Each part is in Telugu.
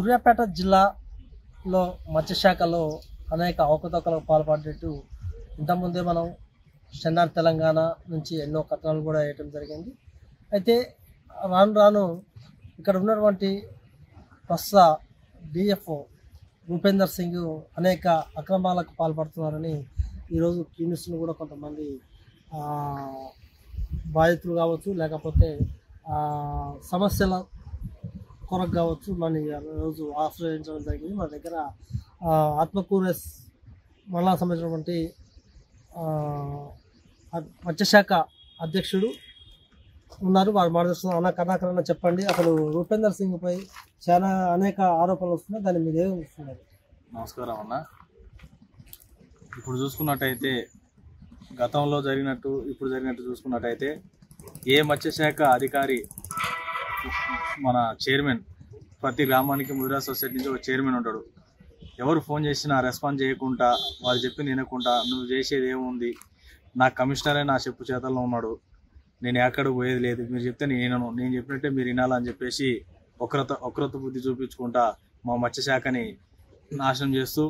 సూర్యాపేట జిల్లాలో మత్స్యశాఖలో అనేక అవకతవకలకు పాల్పడ్డట్టు ఇంతకుముందే మనం చెన్నార్ తెలంగాణ నుంచి ఎన్నో కథనాలు కూడా వేయటం జరిగింది. అయితే రాను రాను ఇక్కడ ఉన్నటువంటి ప్రస్తుత డిఎఫ్ఓ రూపేందర్ సింగ్ అనేక అక్రమాలకు పాల్పడుతున్నారని ఈరోజు న్యూస్ను కూడా కొంతమంది బాధితులు కావచ్చు, లేకపోతే సమస్యల కొరకు కావచ్చు మన రోజు ఆశ్రయించడం జరిగింది. మన దగ్గర ఆత్మకూరు మండలానికి సంబంధించినటువంటి మత్స్యశాఖ అధ్యక్షుడు ఉన్నారు. వారు మాట్లాడుతున్నారు. అన్న కర్ణాకరణ చెప్పండి, అసలు రూపేందర్ సింగ్ పై చాలా అనేక ఆరోపణలు వస్తున్నాయి, దాన్ని మీరు ఏమి చూస్తున్నారు? నమస్కారం అన్న. ఇప్పుడు చూసుకున్నట్టయితే గతంలో జరిగినట్టు ఇప్పుడు జరిగినట్టు చూసుకున్నట్టయితే ఏ మత్స్యశాఖ అధికారి మన చైర్మన్ ప్రతి గ్రామానికి ముదిరా సొసైటీ నుంచి ఒక చైర్మన్ ఉంటాడు. ఎవరు ఫోన్ చేసినా రెస్పాన్స్ చేయకుండా వాళ్ళు చెప్పింది వినకుండా నువ్వు చేసేది ఏముంది, నా కమిషనరే నా చెప్పు చేతల్లో ఉన్నాడు, నేను ఎక్కడ పోయేది లేదు, మీరు చెప్తే నేను చెప్పినట్టే మీరు వినాలని చెప్పేసి ఒక్రత బుద్ధి చూపించుకుంటా మా మత్స్యశాఖని నాశనం చేస్తూ,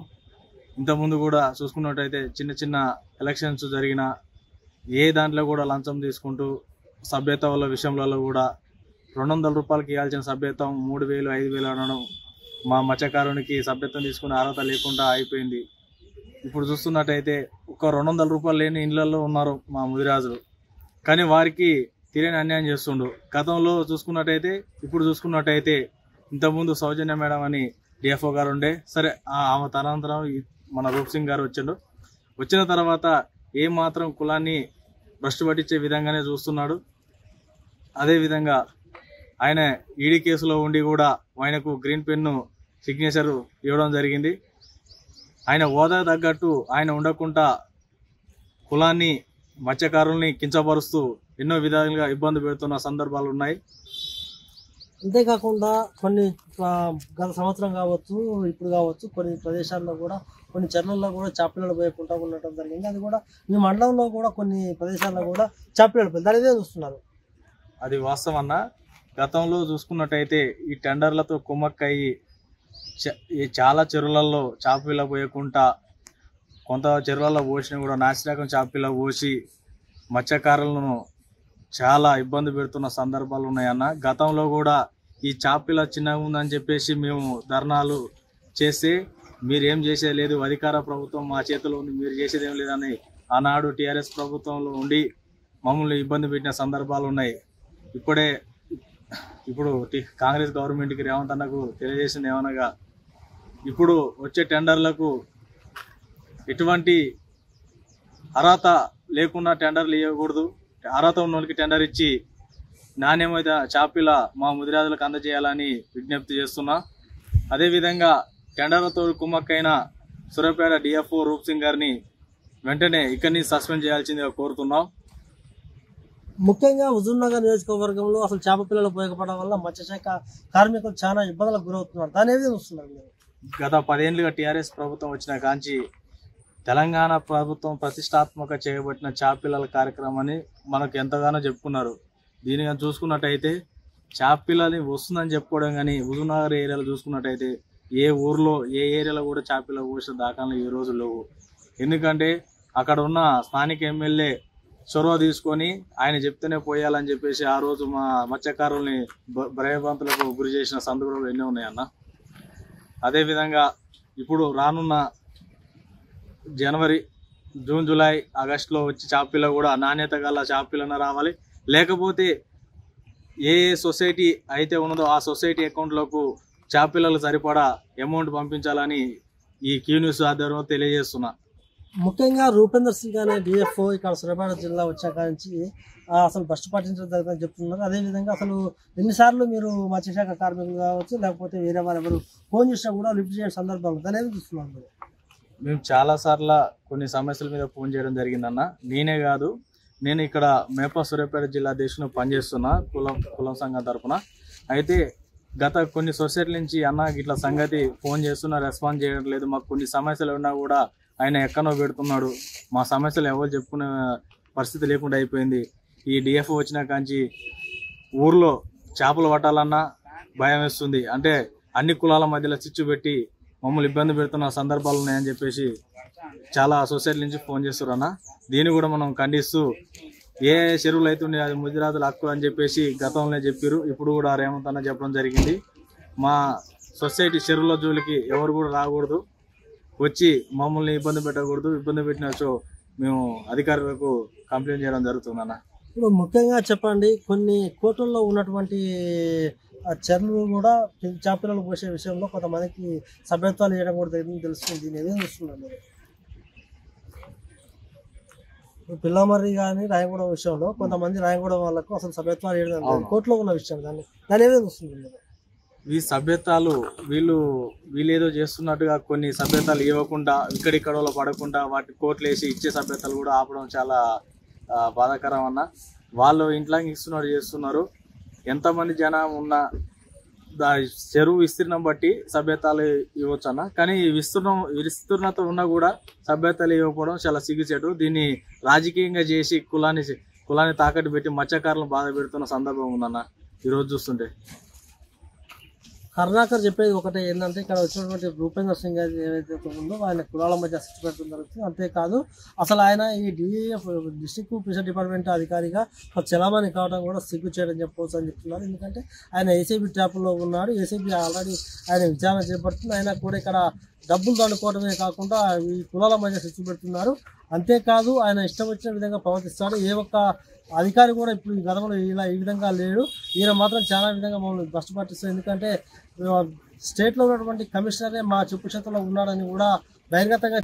ఇంతకుముందు కూడా చూసుకున్నట్టయితే చిన్న చిన్న ఎలక్షన్స్ జరిగిన ఏ దాంట్లో కూడా లంచం తీసుకుంటూ సభ్యత వల్ల విషయంలో కూడా 200 రూపాయలకి ఇవ్వాల్సిన సభ్యత్వం 3000 5000 అనడం, మా మత్స్యకారునికి సభ్యత్వం తీసుకునే అర్హత లేకుండా అయిపోయింది. ఇప్పుడు చూస్తున్నట్టయితే ఒక 200 రూపాయలు లేని ఇళ్లలో ఉన్నారు మా ముదిరాజులు, కానీ వారికి తీరని అన్యాయం చేస్తుండు. గతంలో చూసుకున్నట్టయితే ఇప్పుడు చూసుకున్నట్టయితే ఇంతకుముందు సౌజన్య మేడం అని డిఎఫ్ఓ గారు ఉండే, సరే ఆమె తనంతరం మన రూప్ సింగ్ గారు వచ్చిన తర్వాత ఏమాత్రం కులాన్ని భ్రష్టు పట్టించే విధంగానే చూస్తున్నాడు. అదేవిధంగా ఆయన ఈడీ కేసులో ఉండి కూడా ఆయనకు గ్రీన్ పెన్ను సిగ్నేచర్ ఇవ్వడం జరిగింది. ఆయన హోదా తగ్గట్టు ఆయన ఉండకుండా కులాన్ని మత్స్యకారుల్ని కించపరుస్తూ ఎన్నో విధాలుగా ఇబ్బంది పెడుతున్న సందర్భాలు ఉన్నాయి. అంతేకాకుండా కొన్ని గత సంవత్సరం కావచ్చు, ఇప్పుడు కావచ్చు, కొన్ని ప్రదేశాల్లో కూడా కొన్ని చెర్లల్లో కూడా చేపలు పోయకుండా ఉండటం జరిగింది. అది కూడా మీ మండలంలో కూడా కొన్ని ప్రదేశాల్లో కూడా చేపలు పోయి దాని చూస్తున్నారు. అది వాస్తవం అన్న. గతంలో చూసుకున్నట్టయితే ఈ టెండర్లతో కుమ్మక్కయ్యి చాలా చెరువులలో చేపల పోయకుండా కొంత చెరువులలో పోసినా కూడా నాసిరకం చేపల పోసి మత్స్యకారులను చాలా ఇబ్బంది పెడుతున్న సందర్భాలు ఉన్నాయన్న. గతంలో కూడా ఈ చేపల చిన్నగా ఉందని చెప్పేసి మేము ధర్నాలు చేస్తే మీరేం చేసేది లేదు, అధికార ప్రభుత్వం మా చేతిలో ఉంది, మీరు చేసేది ఏం లేదని ఆనాడు టీఆర్ఎస్ ప్రభుత్వంలో ఉండి మమ్మల్ని ఇబ్బంది పెట్టిన సందర్భాలు ఉన్నాయి. ఇప్పుడు కాంగ్రెస్ గవర్నమెంట్కి రేవంత్ అన్నకు తెలియజేసింది ఏమనగా, ఇప్పుడు వచ్చే టెండర్లకు ఎటువంటి అర్హత లేకుండా టెండర్లు ఇవ్వకూడదు, అర్హత ఉన్న వాళ్ళకి టెండర్ ఇచ్చి నాణ్యమైన చేపల మా ముదిరాజులకు అందజేయాలని విజ్ఞప్తి చేస్తున్నా. అదేవిధంగా టెండర్లతో కుమ్మక్కైన సూర్యాపేట డిఎఫ్ఓ రూప్ సింగ్ గారిని వెంటనే ఇక్కడి నుంచి సస్పెండ్ చేయాల్సిందిగా కోరుతున్నాం. ముఖ్యంగా హుజూర్నగర్ నియోజకవర్గంలో అసలు చేప పిల్లలు ఉపయోగపడడం వల్ల మత్స్యశాఖ కార్మికులు చాలా ఇబ్బందులకు గురవుతున్నారు. దాని ఏది చూస్తున్నారు మీరు? గత 10 ఏళ్ళుగా టీఆర్ఎస్ ప్రభుత్వం వచ్చిన కాంచి తెలంగాణ ప్రభుత్వం ప్రతిష్టాత్మక చేయబట్టిన చేపపిల్లల కార్యక్రమాన్ని మనకు ఎంతగానో చెప్పుకున్నారు. దీనిగా చూసుకున్నట్టయితే చేపపిల్లని వస్తుందని చెప్పుకోవడం కానీ హుజూర్నగర్ ఏరియాలో చూసుకున్నట్టయితే ఏ ఊర్లో ఏ ఏరియాలో కూడా చేపపిల్ల పోసిన దాఖలు ఈ రోజు లేవు. ఎందుకంటే అక్కడ ఉన్న స్థానిక ఎమ్మెల్యే చొరవ తీసుకొని ఆయన చెప్తేనే పోయాలని చెప్పేసి ఆ రోజు మా మత్స్యకారుల్ని భయభ్రాంతులకు గురి చేసిన సందర్భాలు ఎన్నో ఉన్నాయన్న. అదేవిధంగా ఇప్పుడు రానున్న జనవరి, జూన్, జూలై, ఆగస్టులో వచ్చి చేపపిల్ల కూడా నాణ్యత గల చేపపిల్లన రావాలి. లేకపోతే ఏ సొసైటీ అయితే ఉన్నదో ఆ సొసైటీ అకౌంట్లకు చేపపిల్లలు సరిపడా అమౌంట్ పంపించాలని ఈ క్యూ న్యూస్ ఆధ్వర్యంలో తెలియజేస్తున్నా. ముఖ్యంగా రూపేందర్ సింగ్ అనే డిఎఫ్ఓ ఇక్కడ సూర్యాపేట జిల్లా వచ్చాక నుంచి అసలు భ్రష్టు పట్టించడం జరుగుతుందని చెప్తున్నారు. అదేవిధంగా అసలు ఎన్నిసార్లు మీరు మత్స్యశాఖ కార్మికులు కావచ్చు, లేకపోతే వేరే వారు ఎవరు ఫోన్ చేసినా కూడా లిఫ్ట్ చేసే సందర్భాలు దాని చూస్తున్నారు? మేము చాలాసార్లు కొన్ని సమస్యల మీద ఫోన్ చేయడం జరిగిందన్న. నేనే కాదు, నేను ఇక్కడ మేపా సూర్యాపేట జిల్లా అధ్యక్షుడు పనిచేస్తున్నా కులం సంఘం తరఫున. అయితే గత కొన్ని సొసైటీల నుంచి అన్న ఇట్లా సంగతి ఫోన్ చేస్తున్నా, రెస్పాన్స్ చేయడం లేదు, మాకు కొన్ని సమస్యలు ఉన్నా కూడా ఆయన ఎక్కడో పెడుతున్నాడు, మా సమస్యలు ఎవరు చెప్పుకునే పరిస్థితి లేకుండా అయిపోయింది. ఈ డిఎఫ్ఓ వచ్చిన కాంచి ఊర్లో చేపలు పట్టాలన్నా భయం వేస్తుంది. అంటే అన్ని కులాల మధ్యలో చిచ్చు పెట్టి మమ్మల్ని ఇబ్బంది పెడుతున్న సందర్భాలు ఉన్నాయని చెప్పేసి చాలా సొసైటీ నుంచి ఫోన్ చేస్తారు అన్న. దీన్ని కూడా మనం ఖండిస్తూ ఏ చెరువులు అయితే ఉన్నాయి అది ముదిరాజుల హక్కు అని చెప్పేసి గతంలో చెప్పారు. ఇప్పుడు కూడా రేవంత్ అన్న చెప్పడం జరిగింది. మా సొసైటీ చెరువుల జోలికి ఎవరు కూడా రాకూడదు, వచ్చి మమ్మల్ని ఇబ్బంది పెట్టకూడదు. ఇబ్బంది పెట్టినచో మేము అధికారులకు కంప్లైంట్ చేయడం జరుగుతుంది అన్న. ఇప్పుడు ముఖ్యంగా చెప్పండి, కొన్ని కోట్లలో ఉన్నటువంటి చెరువులు కూడా చేపలను పోసే విషయంలో కొంతమందికి సభ్యత్వాలు చేయడం కూడా జరిగింది తెలుస్తుంది. దీన్ని ఏదైనా చూస్తున్నారు పిల్లమర్రి కానీ రాయగూడెం విషయంలో కొంతమంది రాయగూడెం వాళ్ళకు అసలు సభ్యత్వాలు చేయడం కోర్టులో ఉన్న విషయం, దాన్ని ఏదైనా చూస్తుంది. ఈ సభ్యతాలు వీళ్ళేదో చేస్తున్నట్టుగా కొన్ని సభ్యతలు ఇవ్వకుండా ఇక్కడిక్కడ పడకుండా వాటి కోట్లు వేసి ఇచ్చే సభ్యతలు కూడా ఆపడం చాలా బాధాకరం అన్న. వాళ్ళు ఇంట్లోకి ఇస్తున్నట్టు చేస్తున్నారు. ఎంతమంది జనం ఉన్న చెరువు విస్తీర్ణం బట్టి సభ్యతలు ఇవ్వచ్చు అన్న. కానీ విస్తీర్ణత ఉన్నా కూడా సభ్యతలు ఇవ్వకపోవడం చాలా సిగ్గుచేటు. దీన్ని రాజకీయంగా చేసి కులాన్ని తాకట్టు పెట్టి మత్స్యకారులను బాధ పెడుతున్న సందర్భం ఉందన్న ఈరోజు చూస్తుంటే. కరుణాకర్ చెప్పేది ఒకటే ఏంటంటే, ఇక్కడ వచ్చినటువంటి రూపేందర్ సింగ్ ఏదైతే ఉందో ఆయన కులాల మధ్య శిక్ష పెట్టడం జరుగుతుంది. అంతేకాదు అసలు ఆయన ఈ డిస్ట్రిక్ట్ ఫిషర్ డిపార్ట్మెంట్ అధికారిగా చలామణి కావడం కూడా సిగ్గు చేయడం చెప్పవచ్చు అని చెప్తున్నారు. ఎందుకంటే ఆయన ఏసీబీ ట్రాప్లో ఉన్నాడు. ఏసీబీ ఆల్రెడీ ఆయన విచారణ చేపడుతుంది. ఆయన కూడా ఇక్కడ డబ్బులు దండుకోవడమే కాకుండా ఈ కులాల మధ్య శిక్ష పెడుతున్నారు. అంతేకాదు ఆయన ఇష్టం వచ్చిన విధంగా ప్రవర్తిస్తాడు. ఏ ఒక్క అధికారి కూడా ఇప్పుడు ఈ గతంలో ఈ విధంగా లేడు. ఈయన మాత్రం చాలా విధంగా మమ్మల్ని భ్రష్టు పట్టిస్తారు. ఎందుకంటే స్టేట్లో ఉన్నటువంటి కమిషనరే మా చెప్పు చేతుల్లో ఉన్నాడని కూడా బహిర్గతంగా